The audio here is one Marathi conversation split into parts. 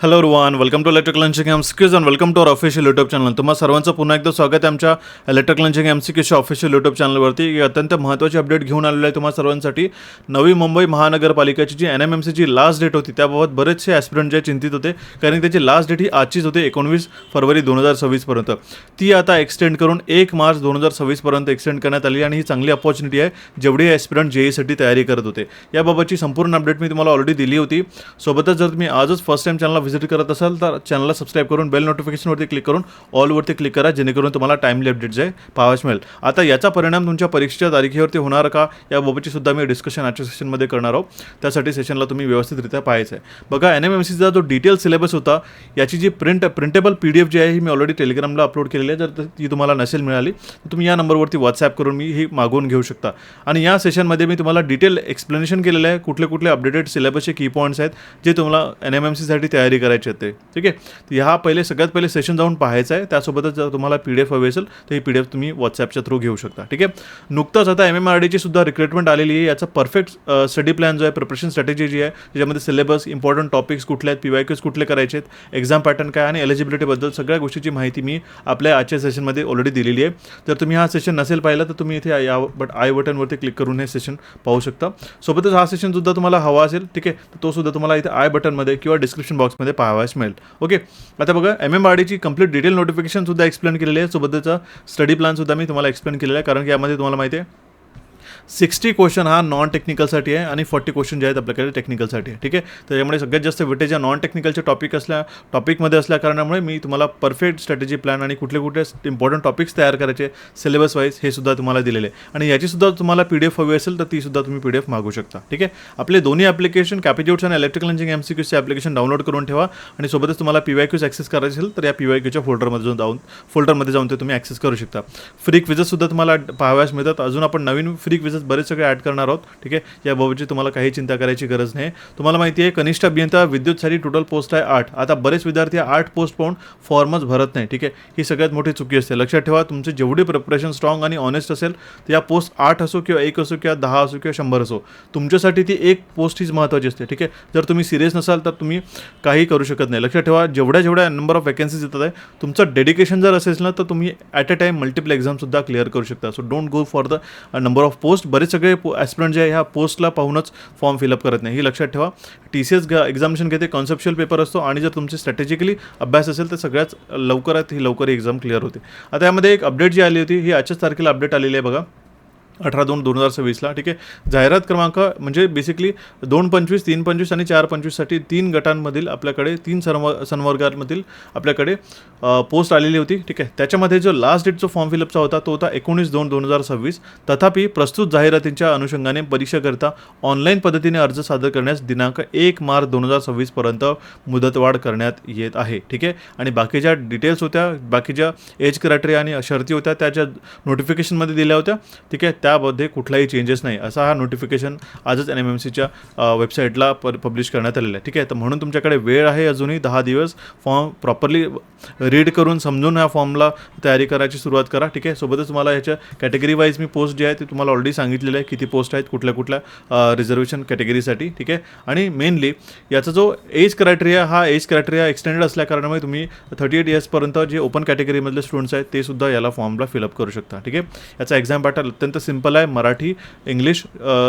Hello everyone, welcome to electric launching MCQs and welcome to our official YouTube channel. तुम्हा सर्वांचं पुन्हा एकदा स्वागत आहे आमच्या इलेक्ट्रिक लंचिंग एमसीक्यूच्या ऑफिशियल यूट्यूब चॅनलवरती. ही अत्यंत महत्त्वाची अपडेट घेऊन आलेलो आहे तुम्हा सर्वांसाठी. नवी मुंबई महानगरपालिकेची जी NMMCची लास्ट डेट होती त्याबाबत बरेचसे ॲस्पिरंट जे चिंतित होते, कारण त्याची लास्ट डेट ही आजचीच होती 19 फरवरी 2026 पर्यंत. ती आता एक्सटेंड करून 1 मार्च 2026 पर्यंत एक्सटेंड करण्यात आली आणि ही चांगली अपॉर्च्युनिटी आहे जेवढे ॲस्पिरंट JEEसाठी तयारी करत होते. याबाबतची संपूर्ण अपडेट मी तुम्हाला ऑलरेडी दिली होती. सोबतच जर तुम्ही आजच फर्स्ट टाइम चॅनलला व्हिजिट करत असाल तर चॅनलला सबस्क्राईब करून बेल नोटिफिकेशनवरती क्लिक करून ऑलवरती क्लिक करा, जेणेकरून तुम्हाला टाइमली अपडेट जे पाहावयास मिळेल. आता याचा परिणाम तुमच्या परीक्षेच्या तारखेवरती होणार का याबाबतची सुद्धा मी डिस्कशन आजच्या सेशनमध्ये करणार आहोत. त्यासाठी सेशनला तुम्ही व्यवस्थितरित्या पाहायचं आहे. बघा, NMMCचा जो डिटेल सिलेबस होता याची जी प्रिंटेबल PDF जी आहे ही मी ऑलरेडी टेलिग्रामला अपलोड केलेली आहे. जर ती तुम्हाला नसेल मिळाली तर तुम्ही या नंबरवरती व्हॉट्सॲप करून मी ही मागवून घेऊ शकता. आणि या सेशनमध्ये मी तुम्हाला डिटेल एक्सप्लेनेशन केलेलं आहे कुठले कुठले अपडेटेड सिलेबसचे की पॉईंट्स आहेत जे तुम्हाला NMMCसाठी तयारी करायचे आहेत. ठीक आहे, तर ह्या सगळ्यात पहिले सेशन जाऊन पाहायचं आहे. त्यासोबतच जर तुम्हाला PDF हवी असेल तर ही PDF तुम्ही व्हॉट्सॲपच्या थ्रू घेऊ शकता. ठीक आहे, नुकतंच आता MMRDची सुद्धा रिक्रुटमेंट आलेली आहे. याचा परफेक्ट स्टडी प्लॅन जो आहे, प्रिपरेशन स्ट्रॅटेजी जी आहे, त्याच्यामध्ये सिलेबस, इम्पॉर्टंट टॉपिक्स कुठले आहेत, PYQs कुठले करायचे आहेत, एक्झाम पॅटर्न काय आणि एलिजिबिलिटीबद्दल सगळ्या गोष्टीची माहिती मी आपल्या आजच्या सेशनमध्ये ऑलरेडी दिलेली आहे. जर तुम्ही हा सेशन नसेल पाहिला तर तुम्ही इथे आय बटनवरती क्लिक करून हे सेशन पाहू शकता. सोबतच हा सेशनसुद्धा तुम्हाला हवा असेल, ठीक आहे, तर तो सुद्धा तुम्हाला इथे आय बटनमध्ये किंवा डिस्क्रिप्शन बॉक्समध्ये पाहावयास मिळेल. ओके, आता बघा, MMRDची कंप्लीट डिटेल नोटिफिकेशनसुद्धा एक्सप्लेन केलेली आहे. सोबतचा स्टडी प्लॅनसुद्धा मी तुम्हाला एक्सप्लेन केलेला आहे, कारण की यामध्ये तुम्हाला माहिती आहे 60 क्वेश्चन हा नॉन टेक्निकलसाठी आहे आणि 40 क्वेश्चन जे आहेत आपल्याकडे टेक्निकलसाठी आहे. ठीक आहे, त्याच्यामुळे सगळ्यात जास्त वेटेज या नॉन टेक्निकलचे टॉपिकमध्ये असल्या कारणामुळे मी तुम्हाला परफेक्ट स्ट्रॅटेजी प्लॅन आणि कुठले कुठले इम्पॉर्टंट टॉपिक्स तयार करायचे सिलेबस वाईज हे सुद्धा तुम्हाला दिलेले आहे. आणि याचीसुद्धा तुम्हाला PDF हवी असेल तर तीसुद्धा तुम्ही PDF मागू शकता. ठीक आहे, आपले दोन्ही ॲप्लिकेशन कॅपिट्यूड्स आणि इलेक्ट्रिकल लंचिंग MCQचे ॲप्लिकेशन डाउनलोड करून ठेवा. आणि सोबतच तुम्हाला PYQs ॲक्सेस करायचे असेल तर या PYQच्या फोल्डरमध्ये जाऊन ते तुम्ही ॲक्सेस करू शकता. फ्री क्विजेससुद्धा तुम्हाला पाहावयास मिळतात. अजून आपण नवीन फ्री क्विजेस बरेच सगळे ॲड करणार आहोत. ठीक आहे, याबाबतची तुम्हाला काही चिंता करायची गरज नाही. तुम्हाला माहिती आहे कनिष्ठ अभियंता विद्युतसाठी टोटल पोस्ट आहे 8. आता बरेच विद्यार्थी 8 पोस्ट पाहून फॉर्मच भरत नाही. ठीक आहे, ही सगळ्यात मोठी चुकी असते. लक्षात ठेवा, तुमचे जेवढी प्रिपरेशन स्ट्रॉंग आणि ऑनेस्ट असेल तर या पोस्ट 8 असो किंवा 1 असो किंवा 10 असो किंवा 100 असो, तुमच्यासाठी ती एक पोस्ट हीच महत्त्वाची असते. ठीक आहे, जर तुम्ही सिरियस नसाल तर तुम्ही काही करू शकत नाही. लक्षात ठेवा, जेवढ्या नंबर ऑफ वॅकन्सीज येतात आहे, तुमचं डेडिकेशन जर असेल ना तर तुम्ही ॲट अ टाईम मल्टिपल एक्झामसुद्धा क्लिअर करू शकता. So don't go for the number of post. बरेच सगळे ॲस्पिरंट जे आहे ह्या पोस्टला पाहूनच फॉर्म फिलअप करत नाही. ही लक्षात ठेवा. TCS एक्झामिनेशन घेते, कॉन्सेप्च्युअल पेपर असतो आणि जर तुमचे स्ट्रॅटेजिकली अभ्यास असेल तर सगळ्याच लवकरात ही लवकर एक्झाम क्लिअर होते. आता यामध्ये एक अपडेट जी आली होती ही आजच्याच तारखेला अपडेट आलेली आहे बघा, 18/2/2026ला. ठीक आहे, जाहिरात क्रमांक म्हणजे बेसिकली 2/25, 3/25 आणि 4/25साठी 3 गटांमधील आपल्याकडे 3 संवर्गांमधील आपल्याकडे पोस्ट आलेली होती. ठीक आहे, त्याच्यामध्ये जो लास्ट डेट जो फॉर्म फिलअपचा होता तो होता 19/2/2026. तथापि प्रस्तुत जाहिरातींच्या अनुषंगाने परीक्षेकरिता ऑनलाईन पद्धतीने अर्ज सादर करण्यास दिनांक 1 मार्च 2026 पर्यंत मुदतवाढ करण्यात येत आहे. ठीक आहे, आणि बाकीच्या डिटेल्स होत्या, बाकीच्या एज क्रायटेरिया आणि शर्ती होत्या त्या ज्या नोटिफिकेशनमध्ये दिल्या होत्या. ठीक आहे, त्यामध्ये कुठलाही चेंजेस नाही असा हा नोटिफिकेशन आजच NMMCच्या वेबसाईटला पब्लिश करण्यात आलेला आहे. ठीक आहे, तर म्हणून तुमच्याकडे वेळ आहे अजूनही 10 दिवस. फॉर्म प्रॉपरली रीड करून समजून ह्या फॉर्मला तयारी करायची सुरुवात करा. ठीक आहे, सोबतच तुम्हाला ह्याच्या कॅटेगरी वाईज मी पोस्ट जे आहे ते तुम्हाला ऑलरेडी सांगितलेलं आहे किती पोस्ट आहेत कुठल्या रिझर्वेशन कॅटेगरीसाठी. ठीक आहे, आणि मेनली याचा जो एज क्रायटेरिया एक्सटेंडेड असल्या कारणामुळे तुम्ही 38 इयर्सपर्यंत जे ओपन कॅटेगरीमधले स्टुडंट्स आहेत ते सुद्धा याला फॉर्मला फिलअप करू शकता. ठीक आहे, याचा एक्झाम पॅटर्न अत्यंत सिंपल आहे. मराठी, इंग्लिश,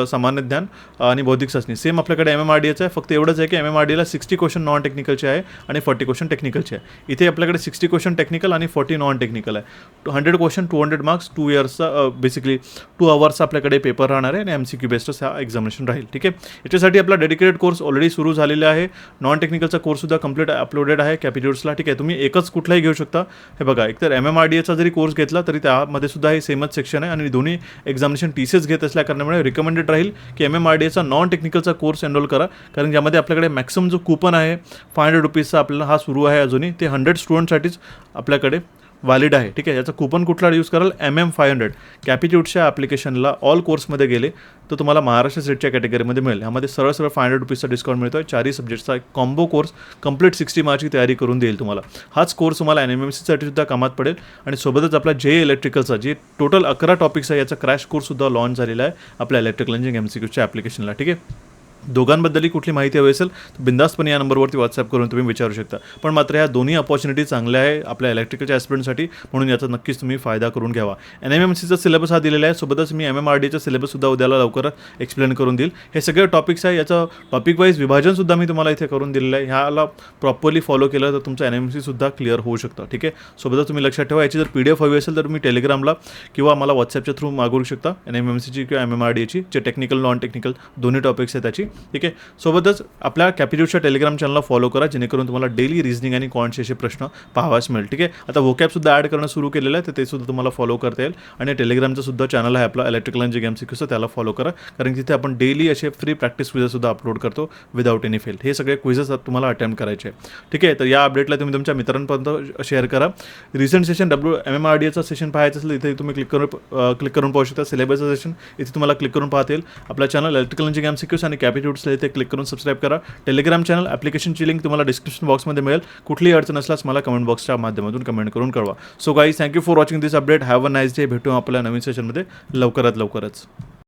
सामान्य ज्ञान आणि बौद्धिक चाचणी सेम आपल्याकडे MMRDचं आहे. फक्त एवढंच आहे की MMRDला 60 क्वेश्चन नॉन टेक्निकलचे आहे आणि 40 क्वेश्चन टेक्निकलचे आहे. इथे आपल्याकडे 60 क्वेश्चन टेक्निकल आणि 40 नॉन टेक्निकल आहे. 100 क्वेश्चन 200 मार्क्स 2 इयर्सचा बेसिकली 2 आवर्सचा आपल्याकडे पेपर राहणार आहे आणि MCQ बेस्डच हा एक्झामिनेशन राहील. ठीक आहे, याच्यासाठी आपला डेडिकेटेड कोर्स ऑलरेडी सुरू झालेला आहे. नॉन टेक्निकलचा कोर्ससुद्धा कंप्लीट अपलोडेड आहे कॅपिट्यूड्सला. ठीक आहे, तुम्ही एकच कुठलाही घेऊ शकता. हे बघा, एकतर MMRDचा जरी कोर्स घेतला तरी त्यामध्ये सुद्धा हे सेमच सेक्शन आहे आणि दोन्ही एक्झामिनेशन TCS घेत असल्या कारणामुळे रिकमेंडेड राहील की MMRDचा नॉन टेक्निकलचा कोर्स एनरोल करा, कारण यामध्ये आपल्याकडे मॅक्सिमम जो कूपन आहे ₹500 आपल्याला हा सुरू आहे अजूनही, ते 100 स्टुडंटसाठीच आपल्याकडे व्हॅलिड आहे. ठीक आहे, याचा कूपन कुठला यूज कराल, MM500 कॅपिट्यूडच्या ॲप्लिकेशनला ऑल कोर्समध्ये गेले तर तुम्हाला महाराष्ट्र स्टेटच्या कॅटेगरीमध्ये मिळेल. यामध्ये सरळ ₹500चा डिस्काउंट मिळतो आहे. 4ही सब्जेक्टचा एक कॉम्बो कोर्स कंप्लीट 60 मार्कची तयारी करून देईल तुम्हाला. हाच कोर्स तुम्हाला NMMCसाठी सुद्धा कामात पडेल. आणि सोबतच आपला JEE इलेक्ट्रिकलचा जे टोटल 11 टॉपिक्स आहे याचा क्रॅश कोर्ससुद्धा लॉन्च झालेला आहे आपल्या इलेक्ट्रिकल लंचिंग MCQच्या ॲप्लिकेशनला. ठीक आहे, दोघांबद्दलही कुठली माहिती हवी असेल तर बिंदास्तपणे या नंबरवरती व्हॉट्सअप करून तुम्ही विचारू शकता. पण मात्र ह्या दोन्ही अपॉर्च्युनिटी चांगल्या आहे आपल्या इलेक्ट्रिकलच्या ॲस्पिरंटसाठी, म्हणून याचा नक्कीच तुम्ही फायदा करून घ्यावा. NMMCचा सिलेबस हा दिलेला आहे, सोबतच मी MMRDAचा सिलेबससुद्धा उद्याला लवकर एक्सप्लेन करून देईल. हे सगळे टॉपिक्स आहे, याचं टॉपिक वाईज विभाजनसुद्धा मी तुम्हाला इथे करून दिलेलं आहे. ह्याला प्रॉपरली फॉलो केलं तर तुमचं NMMCसुद्धा क्लिअर होऊ शकतं. ठीक आहे, सोबतच तुम्ही लक्षात ठेवा, याची जर PDF हवी असेल तर तुम्ही टेलिग्रामला किंवा मला व्हॉट्सअपच्या थ्रू मागवू शकता. NMMCची किंवा MMRDAची जे टेक्निकल नॉन टेक्निकल दोन्ही टॉपिक्स आहेत त्याची. ठीक आहे, सोबतच आपल्या कॅपिट्यूडच्या टेलिग्राम चॅनलला फॉलो करा, जेणेकरून तुम्हाला डेली रिझनिंग आणि क्वांटचे असे प्रश्न पाहावास मिळेल. ठीक आहे, आता वोकॅबसुद्धा ॲड करणं सुरू केलेलं आहे, तर ते सुद्धा तुम्हाला फॉलो करता येईल. आणि टेलिग्रामचं सुद्धा चॅनल आहे आपला इलेक्ट्रिकल आणि MCQचं, त्याला फॉलो करा, कारण तिथे आपण डेली असे फ्री प्रॅक्टिस क्विझसुद्धा अपलोड करतो विदाउट एनी फेल. हे सगळे क्विझेस तुम्हाला अटेम्प्ट करायचे आहे. ठीक आहे, तर या अपडेटला तुम्ही तुमच्या मित्रांपर्यंत शेअर करा. रिसेंट सेशन MMRDAचा सेशन पाहायचं असेल इथे तुम्ही क्लिक करून पाहू शकता. सिलेबसचं सेशन इथे तुम्हाला क्लिक करून पाहता येईल. आपला चॅनल इलेक्ट्रिकल आणि MCQs आणि कॅपिट्यूड्सला इथे क्लिक करून सबस्क्राईब करा. टेलिग्राम चॅनल ॲप्लिकेशनची लिंक तुम्हाला डिस्क्रिप्शन बॉक्समध्ये मिळेल. कुठलीही अडचण असल्यास मला कमेंट बॉक्सच्या माध्यमातून कमेंट करून कळवा. So guys, thank you for watching this update. Have a nice day. भेटू आपल्या नवीन सेशनमध्ये लवकरात लवकरच.